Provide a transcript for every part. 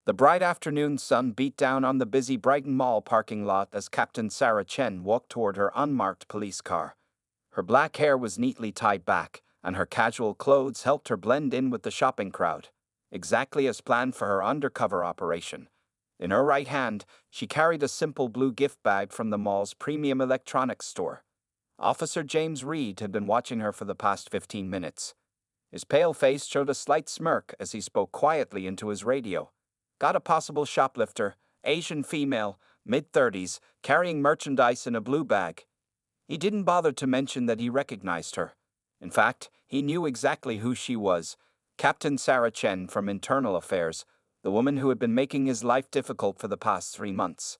The bright afternoon sun beat down on the busy Brighton Mall parking lot as Captain Sarah Chen walked toward her unmarked police car. Her black hair was neatly tied back, and her casual clothes helped her blend in with the shopping crowd, exactly as planned for her undercover operation. In her right hand, she carried a simple blue gift bag from the mall's premium electronics store. Officer James Reed had been watching her for the past 15 minutes. His pale face showed a slight smirk as he spoke quietly into his radio. Got a possible shoplifter, Asian female, mid-30s, carrying merchandise in a blue bag. He didn't bother to mention that he recognized her. In fact, he knew exactly who she was, Captain Sarah Chen from Internal Affairs, the woman who had been making his life difficult for the past 3 months.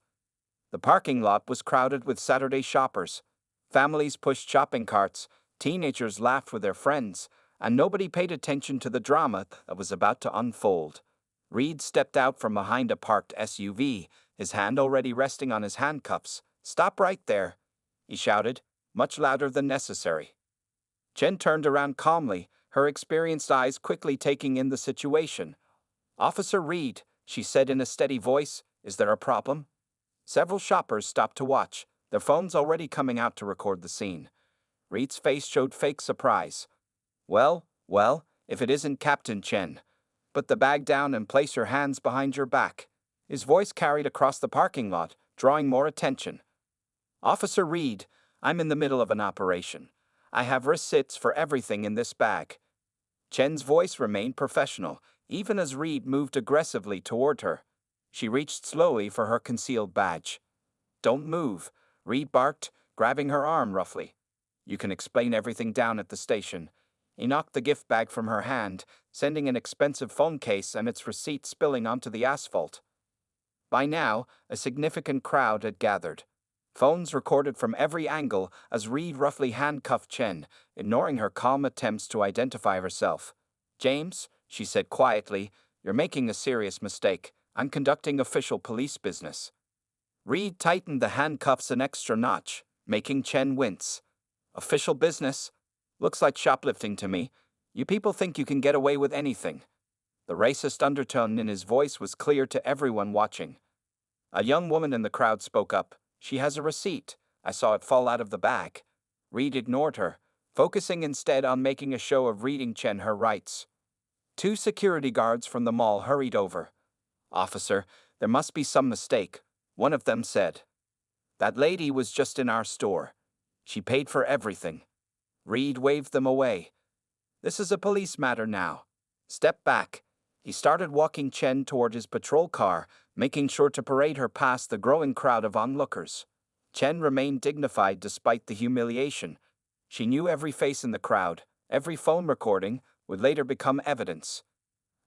The parking lot was crowded with Saturday shoppers. Families pushed shopping carts, teenagers laughed with their friends, and nobody paid attention to the drama that was about to unfold. Reed stepped out from behind a parked SUV, his hand already resting on his handcuffs. "Stop right there," he shouted, much louder than necessary. Chen turned around calmly, her experienced eyes quickly taking in the situation. "Officer Reed," she said in a steady voice, "is there a problem?" Several shoppers stopped to watch, their phones already coming out to record the scene. Reed's face showed fake surprise. Well, if it isn't Captain Chen. Put the bag down and place your hands behind your back." His voice carried across the parking lot, drawing more attention. "Officer Reed, I'm in the middle of an operation. I have receipts for everything in this bag." Chen's voice remained professional, even as Reed moved aggressively toward her. She reached slowly for her concealed badge. "Don't move," Reed barked, grabbing her arm roughly. "You can explain everything down at the station." He knocked the gift bag from her hand, sending an expensive phone case and its receipt spilling onto the asphalt. By now, a significant crowd had gathered. Phones recorded from every angle as Reed roughly handcuffed Chen, ignoring her calm attempts to identify herself. "James," she said quietly, "you're making a serious mistake. I'm conducting official police business." Reed tightened the handcuffs an extra notch, making Chen wince. "Official business? Looks like shoplifting to me. You people think you can get away with anything." The racist undertone in his voice was clear to everyone watching. A young woman in the crowd spoke up. "She has a receipt. I saw it fall out of the bag." Reed ignored her, focusing instead on making a show of reading Chen her rights. Two security guards from the mall hurried over. "Officer, there must be some mistake," one of them said. "That lady was just in our store. She paid for everything." Reed waved them away. "This is a police matter now. Step back." He started walking Chen toward his patrol car, making sure to parade her past the growing crowd of onlookers. Chen remained dignified despite the humiliation. She knew every face in the crowd, every phone recording would later become evidence.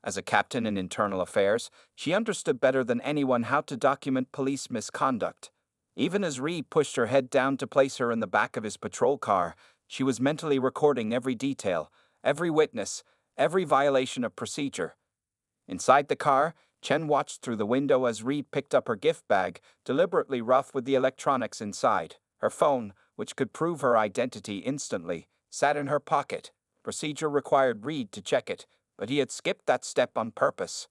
As a captain in internal affairs, she understood better than anyone how to document police misconduct. Even as Reed pushed her head down to place her in the back of his patrol car, she was mentally recording every detail, every witness, every violation of procedure. Inside the car, Chen watched through the window as Reed picked up her gift bag, deliberately rough with the electronics inside. Her phone, which could prove her identity instantly, sat in her pocket. Procedure required Reed to check it, but he had skipped that step on purpose.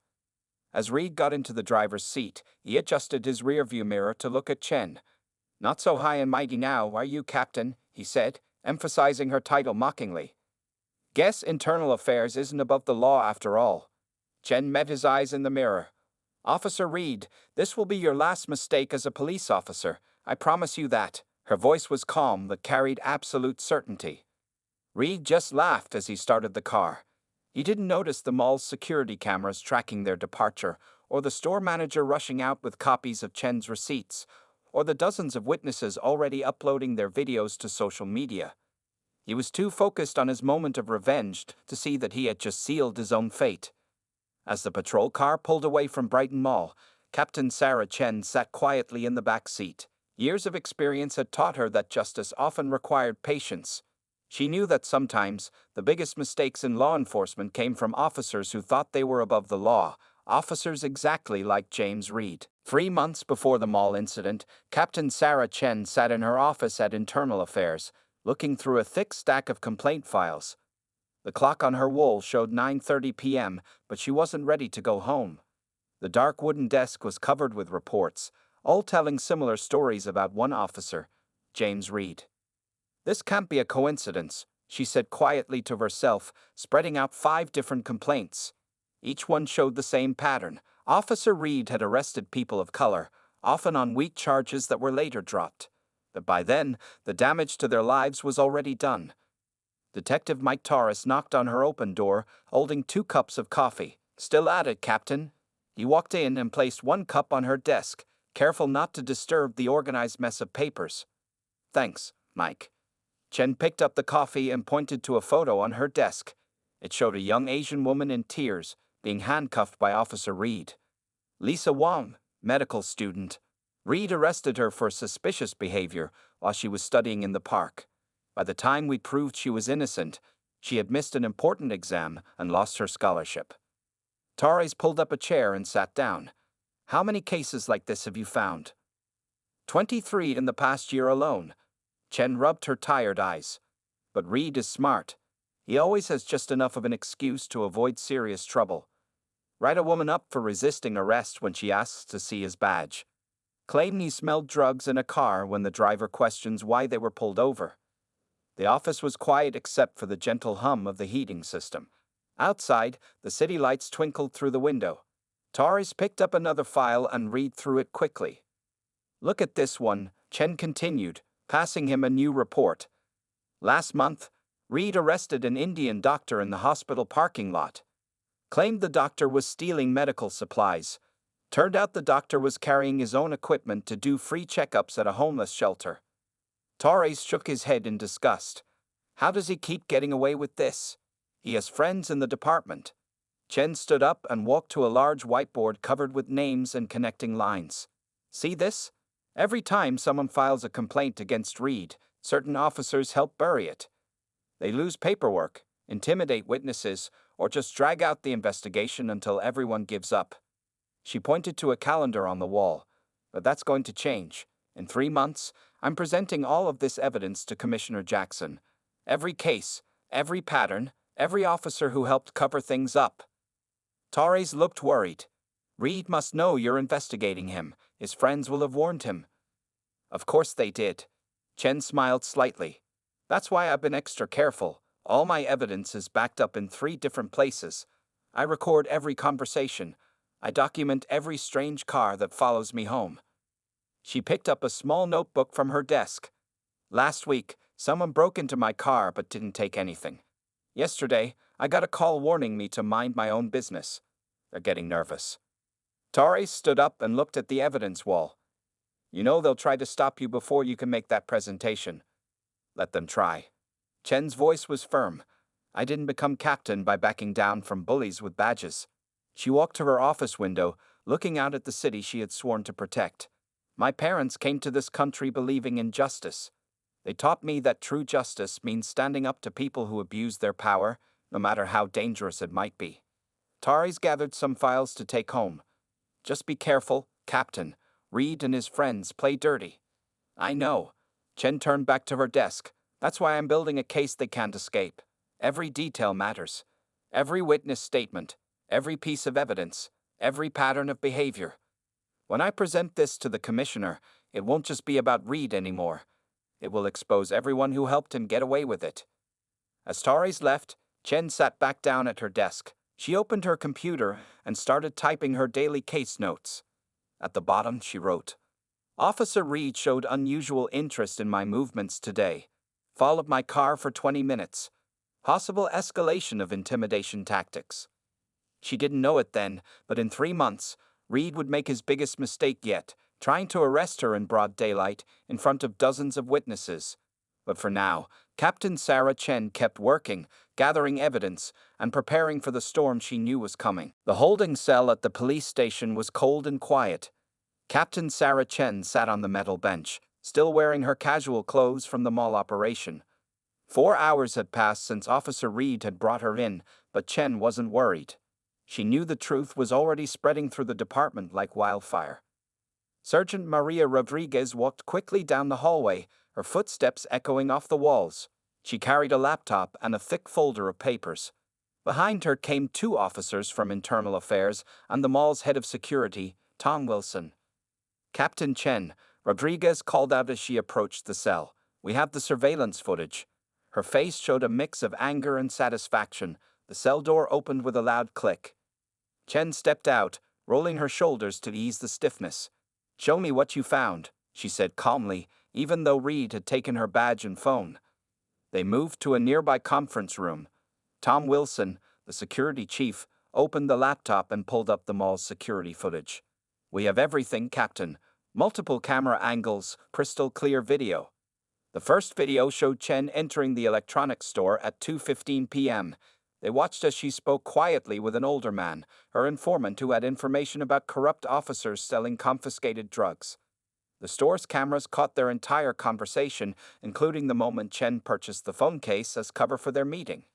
As Reed got into the driver's seat, he adjusted his rearview mirror to look at Chen. "Not so high and mighty now, are you, Captain?" he said, emphasizing her title mockingly. "Guess internal affairs isn't above the law after all." Chen met his eyes in the mirror. "Officer Reed, this will be your last mistake as a police officer. I promise you that." Her voice was calm but carried absolute certainty. Reed just laughed as he started the car. He didn't notice the mall's security cameras tracking their departure, or the store manager rushing out with copies of Chen's receipts, or the dozens of witnesses already uploading their videos to social media. He was too focused on his moment of revenge to see that he had just sealed his own fate. As the patrol car pulled away from Brighton Mall, Captain Sarah Chen sat quietly in the back seat. Years of experience had taught her that justice often required patience. She knew that sometimes the biggest mistakes in law enforcement came from officers who thought they were above the law, officers exactly like James Reed. 3 months before the mall incident, Captain Sarah Chen sat in her office at Internal Affairs, looking through a thick stack of complaint files. The clock on her wall showed 9:30 p.m., but she wasn't ready to go home. The dark wooden desk was covered with reports, all telling similar stories about one officer, James Reed. "This can't be a coincidence," she said quietly to herself, spreading out 5 different complaints. Each one showed the same pattern. Officer Reed had arrested people of color, often on weak charges that were later dropped. But by then, the damage to their lives was already done. Detective Mike Torres knocked on her open door, holding 2 cups of coffee. "Still at it, Captain?" He walked in and placed 1 cup on her desk, careful not to disturb the organized mess of papers. "Thanks, Mike." Chen picked up the coffee and pointed to a photo on her desk. It showed a young Asian woman in tears, being handcuffed by Officer Reed. Lisa Wong, medical student. Reed arrested her for suspicious behavior while she was studying in the park. By the time we proved she was innocent, she had missed an important exam and lost her scholarship. Torres pulled up a chair and sat down. "How many cases like this have you found?" 23 in the past year alone." Chen rubbed her tired eyes. "But Reed is smart. He always has just enough of an excuse to avoid serious trouble. Write a woman up for resisting arrest when she asks to see his badge. Claim he smelled drugs in a car when the driver questions why they were pulled over." The office was quiet except for the gentle hum of the heating system. Outside, the city lights twinkled through the window. Torres picked up another file and read through it quickly. "Look at this one," Chen continued, passing him a new report. "Last month, Reed arrested an Indian doctor in the hospital parking lot. Claimed the doctor was stealing medical supplies. Turned out the doctor was carrying his own equipment to do free checkups at a homeless shelter." Torres shook his head in disgust. "How does he keep getting away with this? He has friends in the department." Chen stood up and walked to a large whiteboard covered with names and connecting lines. "See this? Every time someone files a complaint against Reed, certain officers help bury it. They lose paperwork, intimidate witnesses, or just drag out the investigation until everyone gives up." She pointed to a calendar on the wall. "But that's going to change. In 3 months, I'm presenting all of this evidence to Commissioner Jackson. Every case, every pattern, every officer who helped cover things up." Torres looked worried. "Reed must know you're investigating him. His friends will have warned him." "Of course they did." Chen smiled slightly. "That's why I've been extra careful. All my evidence is backed up in 3 different places. I record every conversation. I document every strange car that follows me home." She picked up a small notebook from her desk. "Last week, someone broke into my car but didn't take anything. Yesterday, I got a call warning me to mind my own business." They're getting nervous. Torres stood up and looked at the evidence wall. "You know they'll try to stop you before you can make that presentation. Let them try." Chen's voice was firm. "I didn't become captain by backing down from bullies with badges." She walked to her office window, looking out at the city she had sworn to protect. "My parents came to this country believing in justice. They taught me that true justice means standing up to people who abuse their power, no matter how dangerous it might be." Torres gathered some files to take home. "Just be careful, Captain. Reed and his friends play dirty." "I know." Chen turned back to her desk. "That's why I'm building a case they can't escape. Every detail matters. Every witness statement, every piece of evidence, every pattern of behavior. When I present this to the commissioner, it won't just be about Reed anymore. It will expose everyone who helped him get away with it." As Torres left, Chen sat back down at her desk. She opened her computer and started typing her daily case notes. At the bottom, she wrote, "Officer Reed showed unusual interest in my movements today. Followed my car for 20 minutes. Possible escalation of intimidation tactics." She didn't know it then, but in 3 months, Reed would make his biggest mistake yet, trying to arrest her in broad daylight in front of dozens of witnesses. But for now, Captain Sarah Chen kept working, gathering evidence, and preparing for the storm she knew was coming. The holding cell at the police station was cold and quiet. Captain Sarah Chen sat on the metal bench, still wearing her casual clothes from the mall operation. 4 hours had passed since Officer Reed had brought her in, but Chen wasn't worried. She knew the truth was already spreading through the department like wildfire. Sergeant Maria Rodriguez walked quickly down the hallway, her footsteps echoing off the walls. She carried a laptop and a thick folder of papers. Behind her came two officers from Internal Affairs and the mall's head of security, Tom Wilson. "Captain Chen," Rodriguez called out as she approached the cell. "We have the surveillance footage." Her face showed a mix of anger and satisfaction. The cell door opened with a loud click. Chen stepped out, rolling her shoulders to ease the stiffness. "Show me what you found," she said calmly, even though Reed had taken her badge and phone. They moved to a nearby conference room. Tom Wilson, the security chief, opened the laptop and pulled up the mall's security footage. "We have everything, Captain. Multiple camera angles, crystal clear video." The first video showed Chen entering the electronics store at 2:15 p.m. They watched as she spoke quietly with an older man, her informant who had information about corrupt officers selling confiscated drugs. The store's cameras caught their entire conversation, including the moment Chen purchased the phone case as cover for their meeting.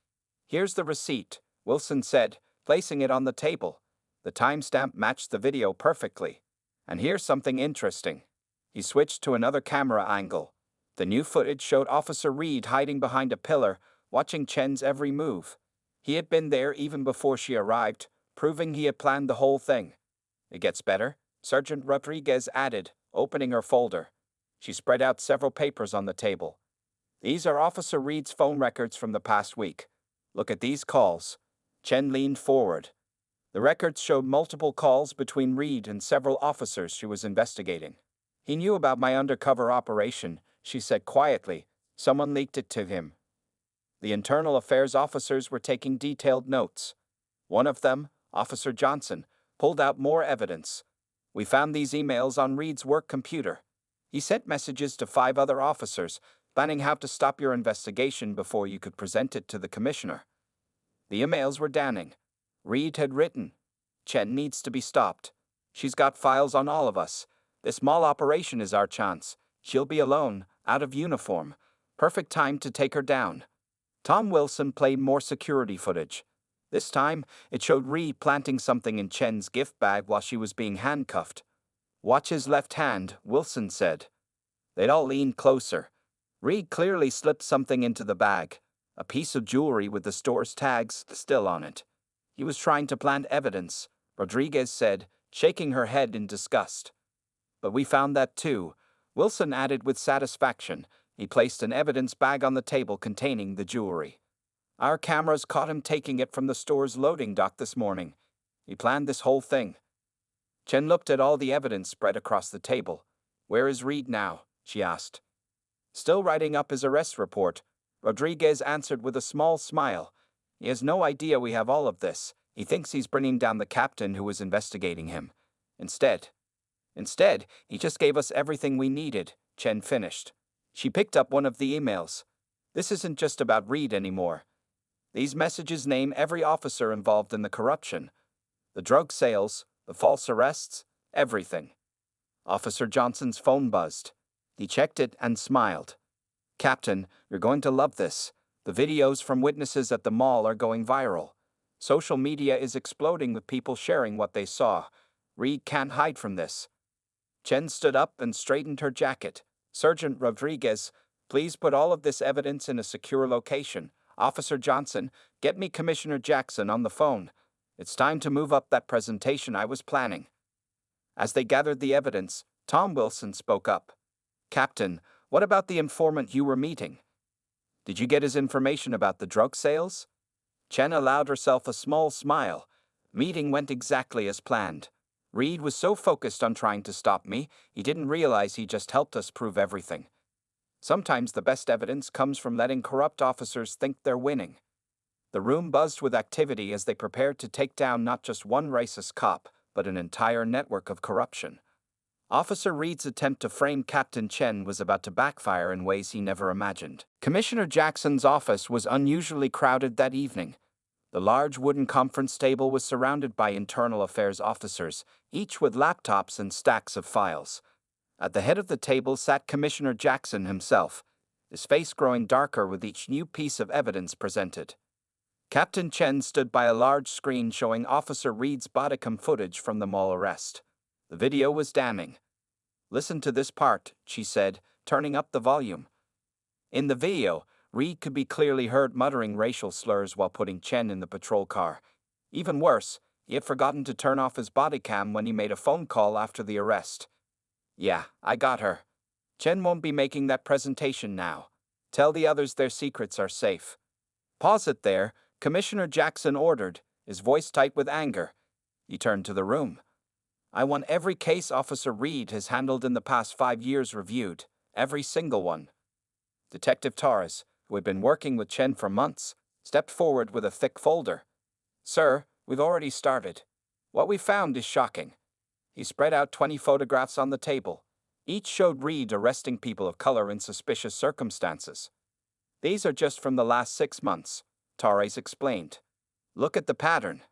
"Here's the receipt," Wilson said, placing it on the table. The timestamp matched the video perfectly. "And here's something interesting." He switched to another camera angle. The new footage showed Officer Reed hiding behind a pillar, watching Chen's every move. He had been there even before she arrived, proving he had planned the whole thing. "It gets better," Sergeant Rodriguez added, opening her folder. She spread out several papers on the table. "These are Officer Reed's phone records from the past week. Look at these calls." Chen leaned forward. The records showed multiple calls between Reed and several officers she was investigating. "He knew about my undercover operation," she said quietly. "Someone leaked it to him." The Internal Affairs officers were taking detailed notes. One of them, Officer Johnson, pulled out more evidence. "We found these emails on Reed's work computer. He sent messages to 5 other officers, planning how to stop your investigation before you could present it to the commissioner." The emails were damning. Reed had written, "Chen needs to be stopped. She's got files on all of us. This mall operation is our chance. She'll be alone, out of uniform. Perfect time to take her down." Tom Wilson played more security footage. This time, it showed Reed planting something in Chen's gift bag while she was being handcuffed. "Watch his left hand," Wilson said. They'd all leaned closer. Reed clearly slipped something into the bag, a piece of jewelry with the store's tags still on it. "He was trying to plant evidence," Rodriguez said, shaking her head in disgust. "But we found that too," Wilson added with satisfaction. He placed an evidence bag on the table containing the jewelry. "Our cameras caught him taking it from the store's loading dock this morning. He planned this whole thing." Chen looked at all the evidence spread across the table. "Where is Reed now?" she asked. "Still writing up his arrest report," Rodriguez answered with a small smile. "He has no idea we have all of this. He thinks he's bringing down the captain who was investigating him. Instead, he just gave us everything we needed," Chen finished. She picked up one of the emails. "This isn't just about Reed anymore. These messages name every officer involved in the corruption. The drug sales, the false arrests, everything." Officer Johnson's phone buzzed. He checked it and smiled. "Captain, you're going to love this. The videos from witnesses at the mall are going viral. Social media is exploding with people sharing what they saw. Reed can't hide from this." Chen stood up and straightened her jacket. "Sergeant Rodriguez, please put all of this evidence in a secure location. Officer Johnson, get me Commissioner Jackson on the phone. It's time to move up that presentation I was planning." As they gathered the evidence, Tom Wilson spoke up. "Captain, what about the informant you were meeting? Did you get his information about the drug sales?" Chen allowed herself a small smile. "Meeting went exactly as planned. Reed was so focused on trying to stop me, he didn't realize he just helped us prove everything. Sometimes the best evidence comes from letting corrupt officers think they're winning." The room buzzed with activity as they prepared to take down not just one racist cop, but an entire network of corruption. Officer Reed's attempt to frame Captain Chen was about to backfire in ways he never imagined. Commissioner Jackson's office was unusually crowded that evening. The large wooden conference table was surrounded by Internal Affairs officers, each with laptops and stacks of files. At the head of the table sat Commissioner Jackson himself, his face growing darker with each new piece of evidence presented. Captain Chen stood by a large screen showing Officer Reed's bodycam footage from the mall arrest. The video was damning. "Listen to this part," she said, turning up the volume. In the video, Reed could be clearly heard muttering racial slurs while putting Chen in the patrol car. Even worse, he had forgotten to turn off his body cam when he made a phone call after the arrest. "Yeah, I got her. Chen won't be making that presentation now. Tell the others their secrets are safe." "Pause it there," Commissioner Jackson ordered, his voice tight with anger. He turned to the room. "I want every case Officer Reed has handled in the past 5 years reviewed, every single one." Detective Torres, who had been working with Chen for months, stepped forward with a thick folder. "Sir, we've already started. What we found is shocking." He spread out 20 photographs on the table. Each showed Reed arresting people of color in suspicious circumstances. "These are just from the last 6 months," Torres explained. "Look at the pattern.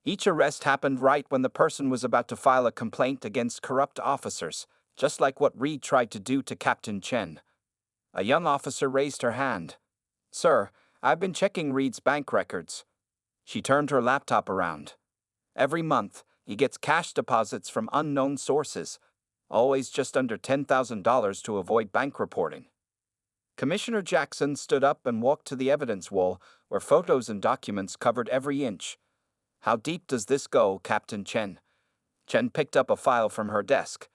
Each arrest happened right when the person was about to file a complaint against corrupt officers, just like what Reed tried to do to Captain Chen." A young officer raised her hand. "Sir, I've been checking Reed's bank records." She turned her laptop around. "Every month, he gets cash deposits from unknown sources, always just under $10,000 to avoid bank reporting." Commissioner Jackson stood up and walked to the evidence wall, where photos and documents covered every inch. "How deep does this go, Captain Chen?" Chen picked up a file from her desk.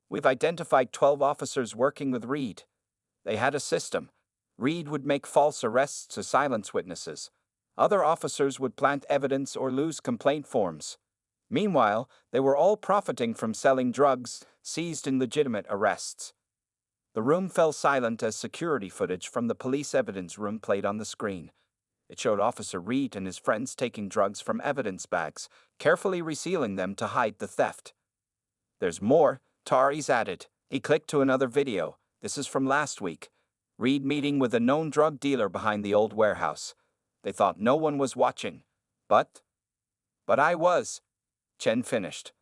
"We've identified 12 officers working with Reed. They had a system. Reed would make false arrests to silence witnesses. Other officers would plant evidence or lose complaint forms. Meanwhile, they were all profiting from selling drugs seized in legitimate arrests." The room fell silent as security footage from the police evidence room played on the screen. It showed Officer Reed and his friends taking drugs from evidence bags, carefully resealing them to hide the theft. "There's more," Torres added. He clicked to another video. "This is from last week. Reed meeting with a known drug dealer behind the old warehouse. They thought no one was watching. But I was," Chen finished.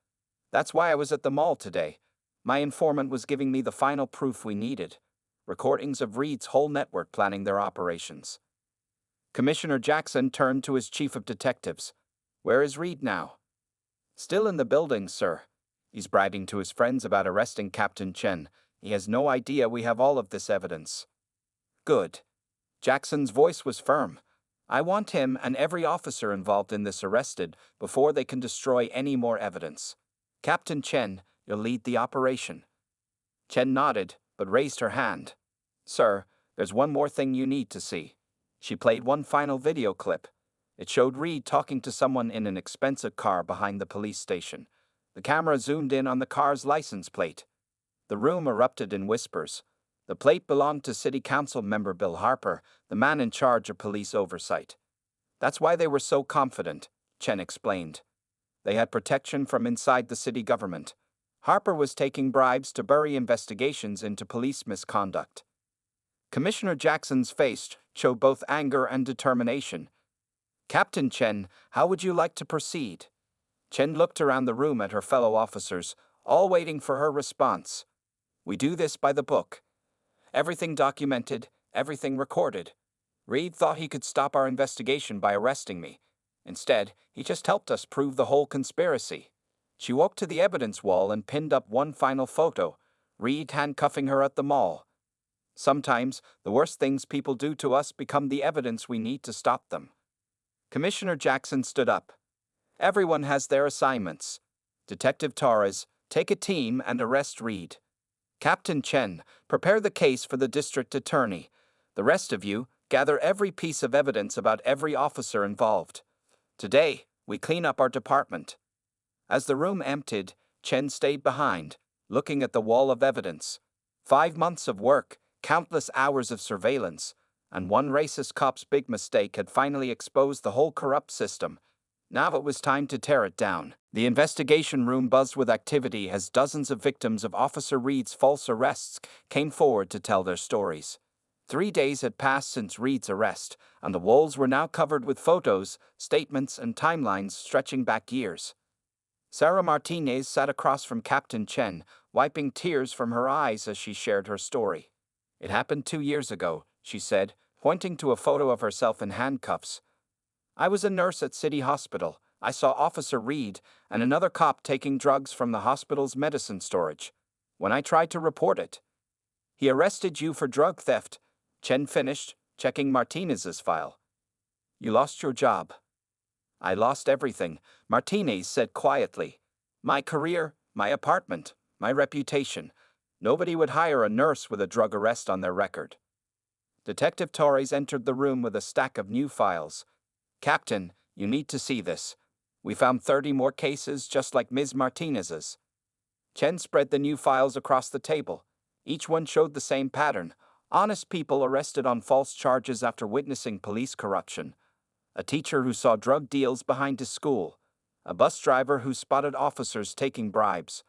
"That's why I was at the mall today. My informant was giving me the final proof we needed. Recordings of Reed's whole network planning their operations." Commissioner Jackson turned to his chief of detectives. "Where is Reed now?" "Still in the building, sir. He's bragging to his friends about arresting Captain Chen. He has no idea we have all of this evidence." "Good." Jackson's voice was firm. "I want him and every officer involved in this arrested before they can destroy any more evidence. Captain Chen, you'll lead the operation." Chen nodded, but raised her hand. "Sir, there's one more thing you need to see." She played one final video clip. It showed Reed talking to someone in an expensive car behind the police station. The camera zoomed in on the car's license plate. The room erupted in whispers. The plate belonged to City Council member Bill Harper, the man in charge of police oversight. "That's why they were so confident," Chen explained. "They had protection from inside the city government. Harper was taking bribes to bury investigations into police misconduct." Commissioner Jackson's face showed both anger and determination. "Captain Chen, how would you like to proceed?" Chen looked around the room at her fellow officers, all waiting for her response. "We do this by the book. Everything documented, everything recorded. Reed thought he could stop our investigation by arresting me. Instead, he just helped us prove the whole conspiracy." She walked to the evidence wall and pinned up one final photo, Reed handcuffing her at the mall. "Sometimes, the worst things people do to us become the evidence we need to stop them." Commissioner Jackson stood up. "Everyone has their assignments. Detective Torres, take a team and arrest Reed. Captain Chen, prepare the case for the district attorney. The rest of you, gather every piece of evidence about every officer involved. Today, we clean up our department." As the room emptied, Chen stayed behind, looking at the wall of evidence. 5 months of work, countless hours of surveillance, and one racist cop's big mistake had finally exposed the whole corrupt system. Now it was time to tear it down. The investigation room buzzed with activity as dozens of victims of Officer Reed's false arrests came forward to tell their stories. 3 days had passed since Reed's arrest, and the walls were now covered with photos, statements, and timelines stretching back years. Sarah Martinez sat across from Captain Chen, wiping tears from her eyes as she shared her story. "It happened 2 years ago," she said, pointing to a photo of herself in handcuffs. "I was a nurse at City Hospital. I saw Officer Reed and another cop taking drugs from the hospital's medicine storage. When I tried to report it, he arrested you for drug theft," Chen finished, checking Martinez's file. You lost your job. I lost everything, Martinez said quietly. My career, my apartment, my reputation. Nobody would hire a nurse with a drug arrest on their record. Detective Torres entered the room with a stack of new files. Captain, you need to see this. We found 30 more cases just like Ms. Martinez's. Chen spread the new files across the table. Each one showed the same pattern. Honest people arrested on false charges after witnessing police corruption. A teacher who saw drug deals behind his school. A bus driver who spotted officers taking bribes.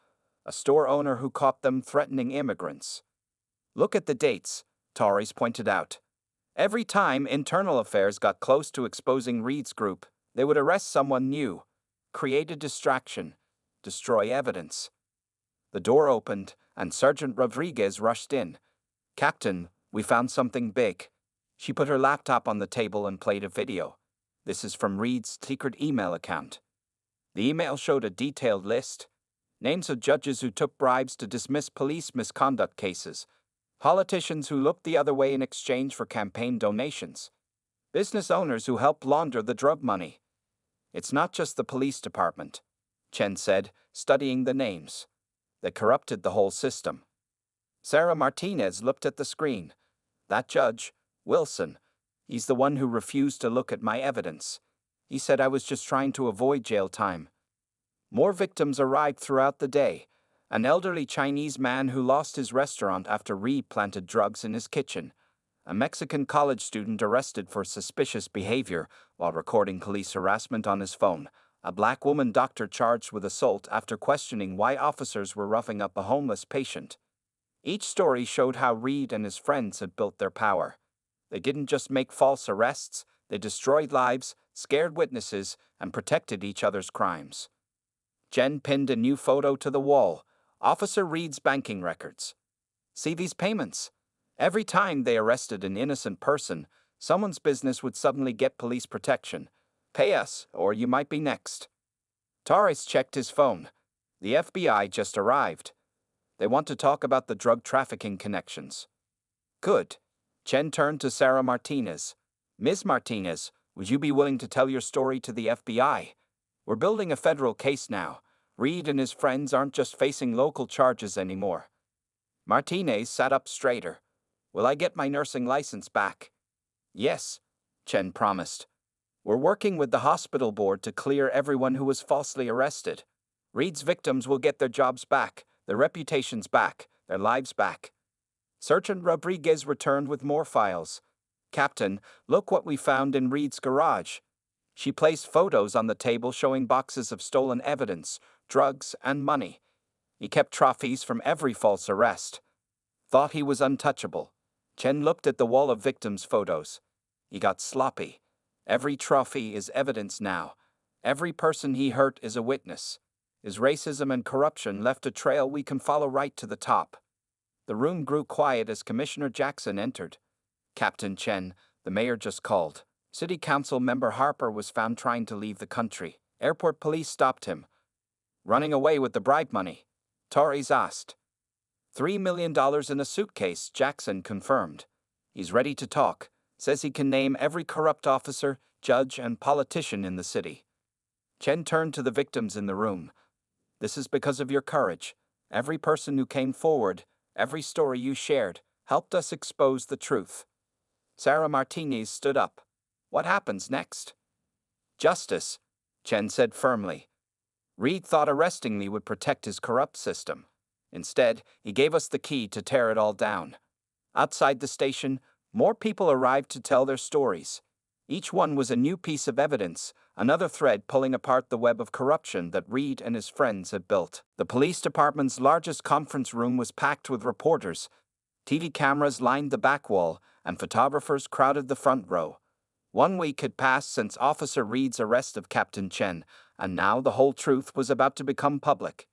A store owner who caught them threatening immigrants. Look at the dates, Torres pointed out. Every time Internal Affairs got close to exposing Reed's group, they would arrest someone new, create a distraction, destroy evidence. The door opened, and Sergeant Rodriguez rushed in. Captain, we found something big. She put her laptop on the table and played a video. This is from Reed's secret email account. The email showed a detailed list. Names of judges who took bribes to dismiss police misconduct cases. Politicians who looked the other way in exchange for campaign donations. Business owners who helped launder the drug money. It's not just the police department, Chen said, studying the names. They corrupted the whole system. Sarah Martinez looked at the screen. That judge, Wilson, he's the one who refused to look at my evidence. He said I was just trying to avoid jail time. More victims arrived throughout the day. An elderly Chinese man who lost his restaurant after Reed planted drugs in his kitchen. A Mexican college student arrested for suspicious behavior while recording police harassment on his phone. A black woman doctor charged with assault after questioning why officers were roughing up a homeless patient. Each story showed how Reed and his friends had built their power. They didn't just make false arrests, they destroyed lives, scared witnesses, and protected each other's crimes. Jen pinned a new photo to the wall. Officer Reed's banking records. See these payments? Every time they arrested an innocent person, someone's business would suddenly get police protection. Pay us, or you might be next. Torres checked his phone. The FBI just arrived. They want to talk about the drug trafficking connections. Good. Chen turned to Sarah Martinez. Ms. Martinez, would you be willing to tell your story to the FBI? We're building a federal case now. Reed and his friends aren't just facing local charges anymore. Martinez sat up straighter. Will I get my nursing license back? Yes, Chen promised. We're working with the hospital board to clear everyone who was falsely arrested. Reed's victims will get their jobs back, their reputations back, their lives back. Sergeant Rodriguez returned with more files. Captain, look what we found in Reed's garage. She placed photos on the table showing boxes of stolen evidence, drugs, and money. He kept trophies from every false arrest. Thought he was untouchable. Chen looked at the wall of victims' photos. He got sloppy. Every trophy is evidence now. Every person he hurt is a witness. His racism and corruption left a trail we can follow right to the top. The room grew quiet as Commissioner Jackson entered. Captain Chen, the mayor just called. City Council member Harper was found trying to leave the country. Airport police stopped him. Running away with the bribe money? Torres asked. $3 million in a suitcase, Jackson confirmed. He's ready to talk. Says he can name every corrupt officer, judge, and politician in the city. Chen turned to the victims in the room. This is because of your courage. Every person who came forward, every story you shared, helped us expose the truth. Sarah Martinez stood up. What happens next? Justice, Chen said firmly. Reed thought arresting me would protect his corrupt system. Instead, he gave us the key to tear it all down. Outside the station, more people arrived to tell their stories. Each one was a new piece of evidence, another thread pulling apart the web of corruption that Reed and his friends had built. The police department's largest conference room was packed with reporters. TV cameras lined the back wall, and photographers crowded the front row. 1 week had passed since Officer Reed's arrest of Captain Chen, and now the whole truth was about to become public.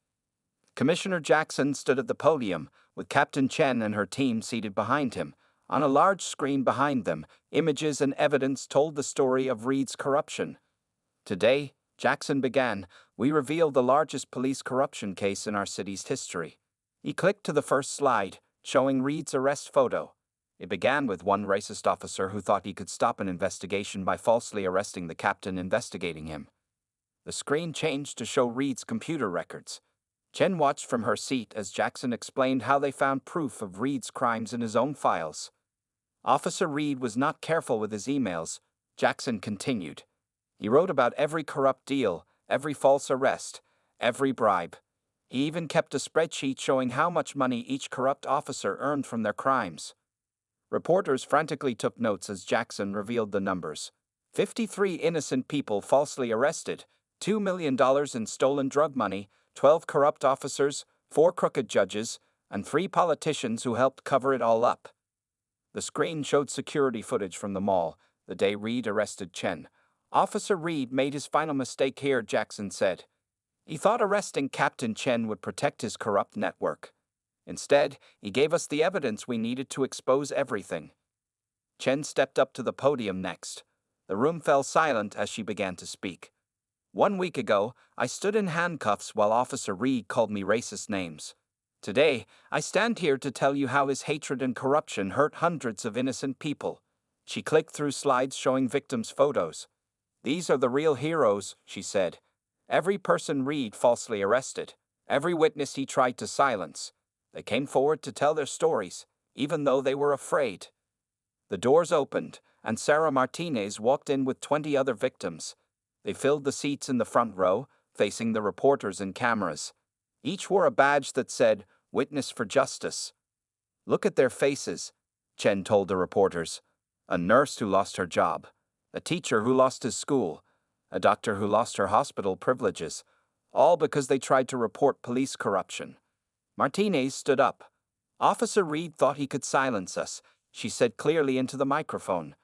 Commissioner Jackson stood at the podium, with Captain Chen and her team seated behind him. On a large screen behind them, images and evidence told the story of Reed's corruption. Today, Jackson began, we revealed the largest police corruption case in our city's history. He clicked to the first slide, showing Reed's arrest photo. It began with one racist officer who thought he could stop an investigation by falsely arresting the captain investigating him. The screen changed to show Reed's computer records. Chen watched from her seat as Jackson explained how they found proof of Reed's crimes in his own files. Officer Reed was not careful with his emails, Jackson continued. He wrote about every corrupt deal, every false arrest, every bribe. He even kept a spreadsheet showing how much money each corrupt officer earned from their crimes. Reporters frantically took notes as Jackson revealed the numbers. 53 innocent people falsely arrested, $2 million in stolen drug money, 12 corrupt officers, 4 crooked judges, and 3 politicians who helped cover it all up. The screen showed security footage from the mall, the day Reed arrested Chen. Officer Reed made his final mistake here, Jackson said. He thought arresting Captain Chen would protect his corrupt network. Instead, he gave us the evidence we needed to expose everything. Chen stepped up to the podium next. The room fell silent as she began to speak. 1 week ago, I stood in handcuffs while Officer Reed called me racist names. Today, I stand here to tell you how his hatred and corruption hurt hundreds of innocent people. She clicked through slides showing victims' photos. These are the real heroes, she said. Every person Reed falsely arrested, every witness he tried to silence. They came forward to tell their stories, even though they were afraid. The doors opened, and Sarah Martinez walked in with 20 other victims. They filled the seats in the front row, facing the reporters and cameras. Each wore a badge that said, "Witness for Justice." Look at their faces, Chen told the reporters. A nurse who lost her job, a teacher who lost his school, a doctor who lost her hospital privileges, all because they tried to report police corruption. Martinez stood up. Officer Reed thought he could silence us, she said clearly into the microphone.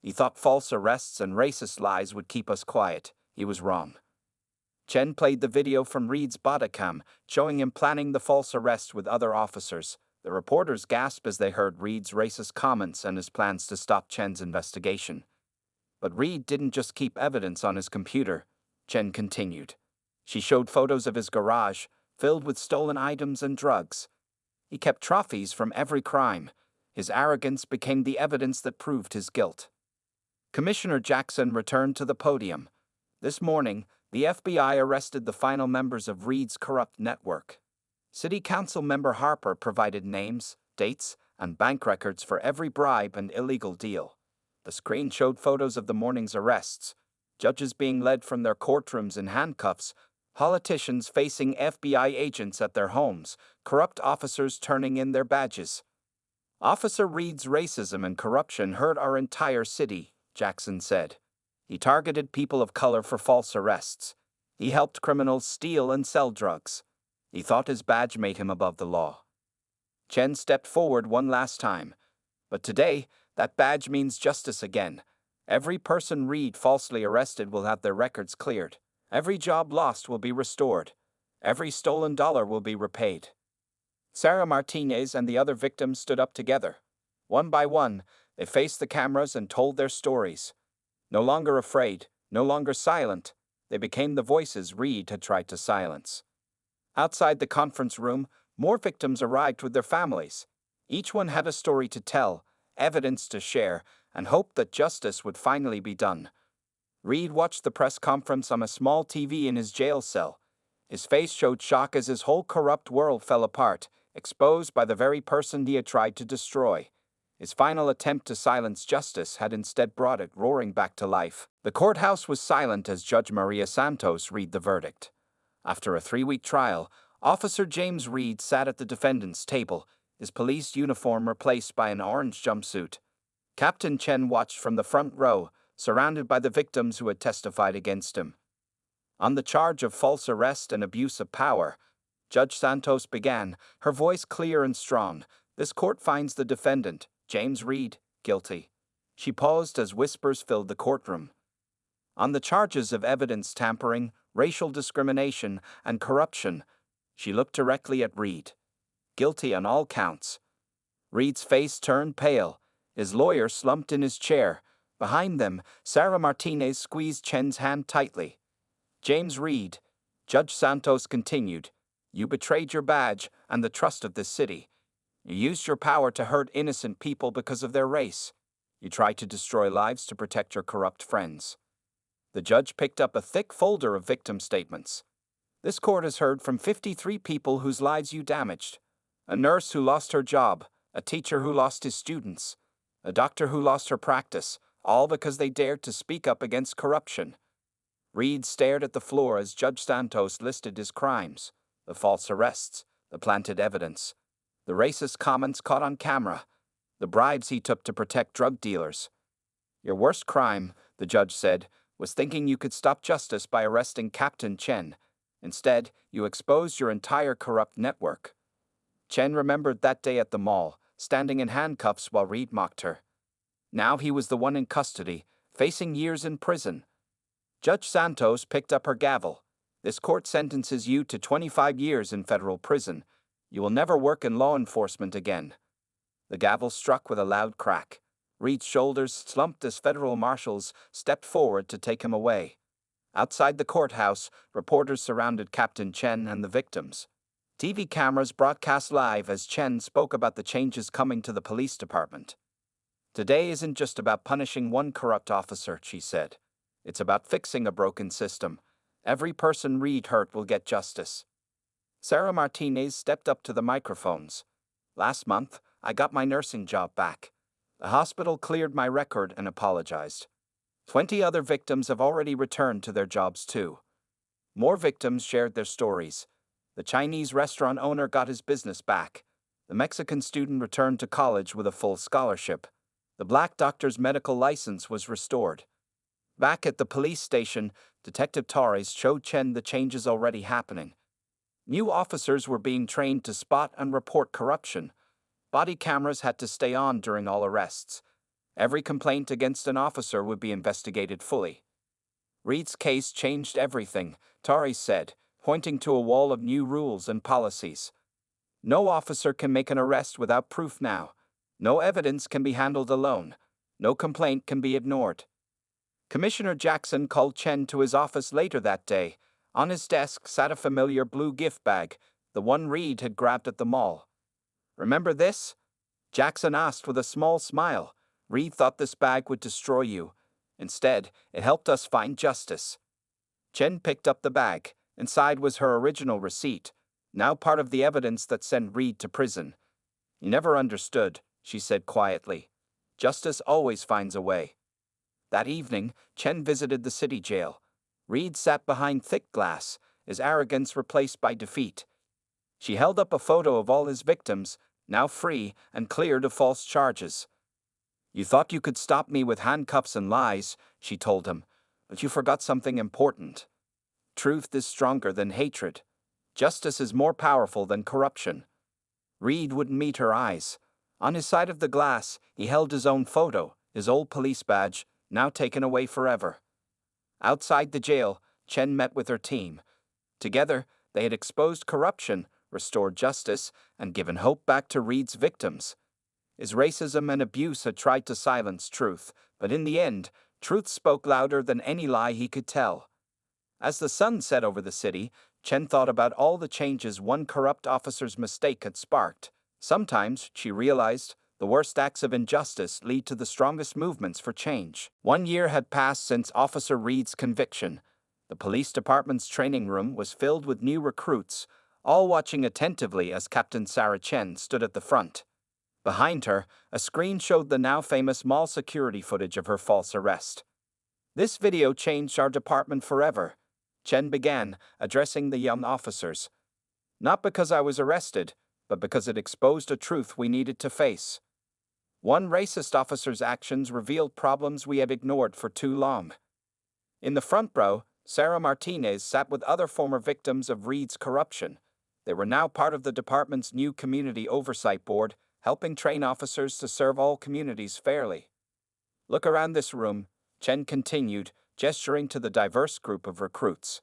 He thought false arrests and racist lies would keep us quiet. He was wrong. Chen played the video from Reed's bodycam, showing him planning the false arrest with other officers. The reporters gasped as they heard Reed's racist comments and his plans to stop Chen's investigation. But Reed didn't just keep evidence on his computer, Chen continued. She showed photos of his garage, filled with stolen items and drugs. He kept trophies from every crime. His arrogance became the evidence that proved his guilt. Commissioner Jackson returned to the podium. This morning, the FBI arrested the final members of Reed's corrupt network. City Council member Harper provided names, dates, and bank records for every bribe and illegal deal. The screen showed photos of the morning's arrests, judges being led from their courtrooms in handcuffs, politicians facing FBI agents at their homes, corrupt officers turning in their badges. Officer Reed's racism and corruption hurt our entire city, Jackson said. He targeted people of color for false arrests. He helped criminals steal and sell drugs. He thought his badge made him above the law. Chen stepped forward one last time. But today, that badge means justice again. Every person Reed falsely arrested will have their records cleared. Every job lost will be restored. Every stolen dollar will be repaid. Sarah Martinez and the other victims stood up together. One by one, they faced the cameras and told their stories. No longer afraid, no longer silent, they became the voices Reed had tried to silence. Outside the conference room, more victims arrived with their families. Each one had a story to tell, evidence to share, and hoped that justice would finally be done. Reed watched the press conference on a small TV in his jail cell. His face showed shock as his whole corrupt world fell apart, exposed by the very person he had tried to destroy. His final attempt to silence justice had instead brought it roaring back to life. The courthouse was silent as Judge Maria Santos read the verdict. After a 3-week trial, Officer James Reed sat at the defendant's table, his police uniform replaced by an orange jumpsuit. Captain Chen watched from the front row, surrounded by the victims who had testified against him. On the charge of false arrest and abuse of power, Judge Santos began, her voice clear and strong. This court finds the defendant, James Reed, guilty. She paused as whispers filled the courtroom. On the charges of evidence tampering, racial discrimination, and corruption, she looked directly at Reed. Guilty on all counts. Reed's face turned pale. His lawyer slumped in his chair. Behind them, Sarah Martinez squeezed Chen's hand tightly. James Reed, Judge Santos continued, you betrayed your badge and the trust of this city. You used your power to hurt innocent people because of their race. You tried to destroy lives to protect your corrupt friends. The judge picked up a thick folder of victim statements. This court has heard from 53 people whose lives you damaged. A nurse who lost her job, a teacher who lost his students, a doctor who lost her practice, all because they dared to speak up against corruption. Reed stared at the floor as Judge Santos listed his crimes: the false arrests, the planted evidence, the racist comments caught on camera, the bribes he took to protect drug dealers. Your worst crime, the judge said, was thinking you could stop justice by arresting Captain Chen. Instead, you exposed your entire corrupt network. Chen remembered that day at the mall, standing in handcuffs while Reed mocked her. Now he was the one in custody, facing years in prison. Judge Santos picked up her gavel. This court sentences you to 25 years in federal prison. You will never work in law enforcement again. The gavel struck with a loud crack. Reed's shoulders slumped as federal marshals stepped forward to take him away. Outside the courthouse, reporters surrounded Captain Chen and the victims. TV cameras broadcast live as Chen spoke about the changes coming to the police department. Today isn't just about punishing one corrupt officer, she said. It's about fixing a broken system. Every person Reed hurt will get justice. Sarah Martinez stepped up to the microphones. Last month, I got my nursing job back. The hospital cleared my record and apologized. 20 other victims have already returned to their jobs too. More victims shared their stories. The Chinese restaurant owner got his business back. The Mexican student returned to college with a full scholarship. The black doctor's medical license was restored. Back at the police station, Detective Torres showed Chen the changes already happening. New officers were being trained to spot and report corruption. Body cameras had to stay on during all arrests. Every complaint against an officer would be investigated fully. Reed's case changed everything, Torres said, pointing to a wall of new rules and policies. No officer can make an arrest without proof now. No evidence can be handled alone. No complaint can be ignored. Commissioner Jackson called Chen to his office later that day. On his desk sat a familiar blue gift bag, the one Reed had grabbed at the mall. Remember this? Jackson asked with a small smile. Reed thought this bag would destroy you. Instead, it helped us find justice. Chen picked up the bag. Inside was her original receipt, now part of the evidence that sent Reed to prison. You never understood, she said quietly. Justice always finds a way. That evening, Chen visited the city jail. Reed sat behind thick glass, his arrogance replaced by defeat. She held up a photo of all his victims, now free and cleared of false charges. You thought you could stop me with handcuffs and lies, she told him, but you forgot something important. Truth is stronger than hatred. Justice is more powerful than corruption. Reed wouldn't meet her eyes. On his side of the glass, he held his own photo, his old police badge, now taken away forever. Outside the jail, Chen met with her team. Together, they had exposed corruption, restored justice, and given hope back to Reed's victims. His racism and abuse had tried to silence truth, but in the end, truth spoke louder than any lie he could tell. As the sun set over the city, Chen thought about all the changes one corrupt officer's mistake had sparked. Sometimes, she realized, the worst acts of injustice lead to the strongest movements for change. 1 year had passed since Officer Reed's conviction. The police department's training room was filled with new recruits, all watching attentively as Captain Sarah Chen stood at the front. Behind her, a screen showed the now famous mall security footage of her false arrest. This video changed our department forever, Chen began, addressing the young officers. Not because I was arrested, but because it exposed a truth we needed to face. One racist officer's actions revealed problems we had ignored for too long. In the front row, Sarah Martinez sat with other former victims of Reed's corruption. They were now part of the department's new Community Oversight Board, helping train officers to serve all communities fairly. Look around this room, Chen continued, gesturing to the diverse group of recruits.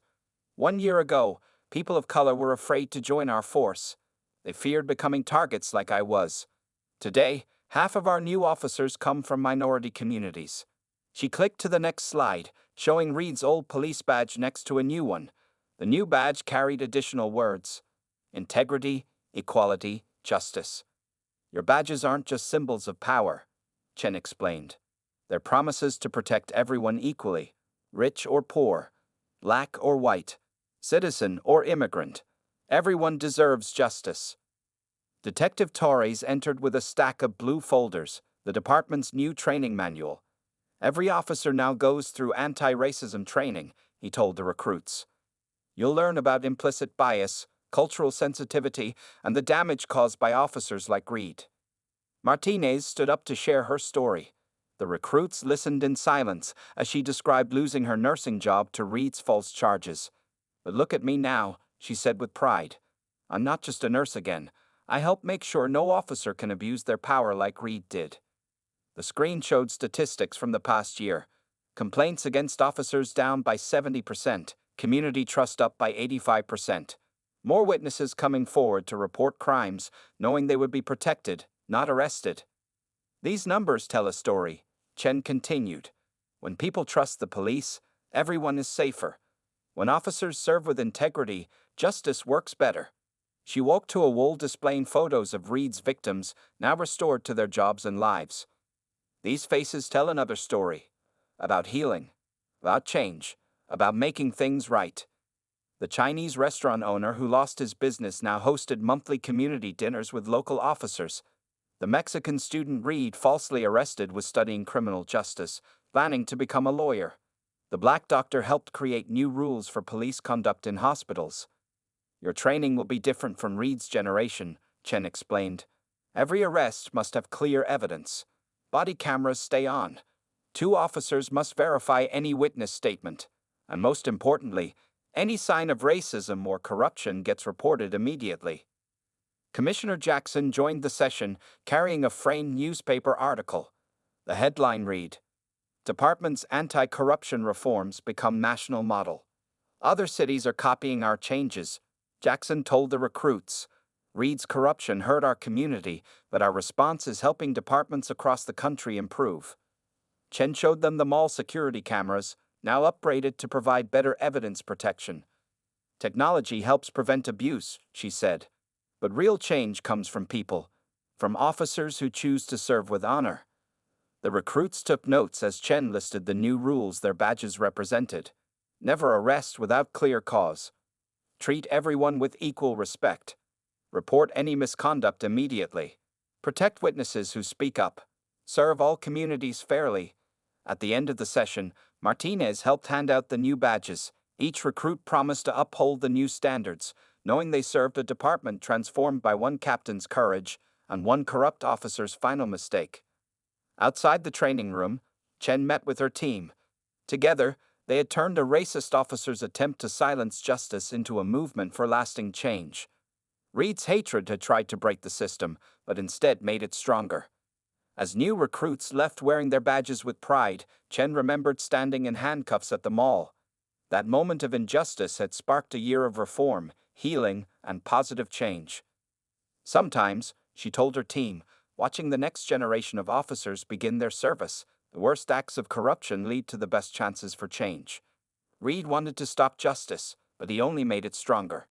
1 year ago, people of color were afraid to join our force. They feared becoming targets like I was. Today, half of our new officers come from minority communities. She clicked to the next slide, showing Reed's old police badge next to a new one. The new badge carried additional words: integrity, equality, justice. Your badges aren't just symbols of power, Chen explained. They're promises to protect everyone equally, rich or poor, black or white, citizen or immigrant. Everyone deserves justice. Detective Torres entered with a stack of blue folders, the department's new training manual. Every officer now goes through anti-racism training, he told the recruits. You'll learn about implicit bias, cultural sensitivity, and the damage caused by officers like Reed. Martinez stood up to share her story. The recruits listened in silence as she described losing her nursing job to Reed's false charges. But look at me now, she said with pride. I'm not just a nurse again. I help make sure no officer can abuse their power like Reed did. The screen showed statistics from the past year. Complaints against officers down by 70%, community trust up by 85%. More witnesses coming forward to report crimes, knowing they would be protected, not arrested. These numbers tell a story, Chen continued. When people trust the police, everyone is safer. When officers serve with integrity, justice works better. She walked to a wall displaying photos of Reed's victims, now restored to their jobs and lives. These faces tell another story, about healing, about change, about making things right. The Chinese restaurant owner who lost his business now hosted monthly community dinners with local officers. The Mexican student Reed, falsely arrested, was studying criminal justice, planning to become a lawyer. The black doctor helped create new rules for police conduct in hospitals. Your training will be different from Reed's generation, Chen explained. Every arrest must have clear evidence. Body cameras stay on. 2 officers must verify any witness statement. And most importantly, any sign of racism or corruption gets reported immediately. Commissioner Jackson joined the session carrying a framed newspaper article. The headline read, Department's anti-corruption reforms become national model. Other cities are copying our changes, Jackson told the recruits. Reed's corruption hurt our community, but our response is helping departments across the country improve. Chen showed them the mall security cameras, now upgraded to provide better evidence protection. Technology helps prevent abuse, she said. But real change comes from people, from officers who choose to serve with honor. The recruits took notes as Chen listed the new rules their badges represented. Never arrest without clear cause. Treat everyone with equal respect. Report any misconduct immediately. Protect witnesses who speak up. Serve all communities fairly. At the end of the session, Martinez helped hand out the new badges. Each recruit promised to uphold the new standards, knowing they served a department transformed by one captain's courage and one corrupt officer's final mistake. Outside the training room, Chen met with her team. Together, they had turned a racist officer's attempt to silence justice into a movement for lasting change. Reed's hatred had tried to break the system, but instead made it stronger. As new recruits left wearing their badges with pride, Chen remembered standing in handcuffs at the mall. That moment of injustice had sparked a year of reform, healing, and positive change. Sometimes, she told her team, watching the next generation of officers begin their service, the worst acts of corruption lead to the best chances for change. Reed wanted to stop justice, but he only made it stronger.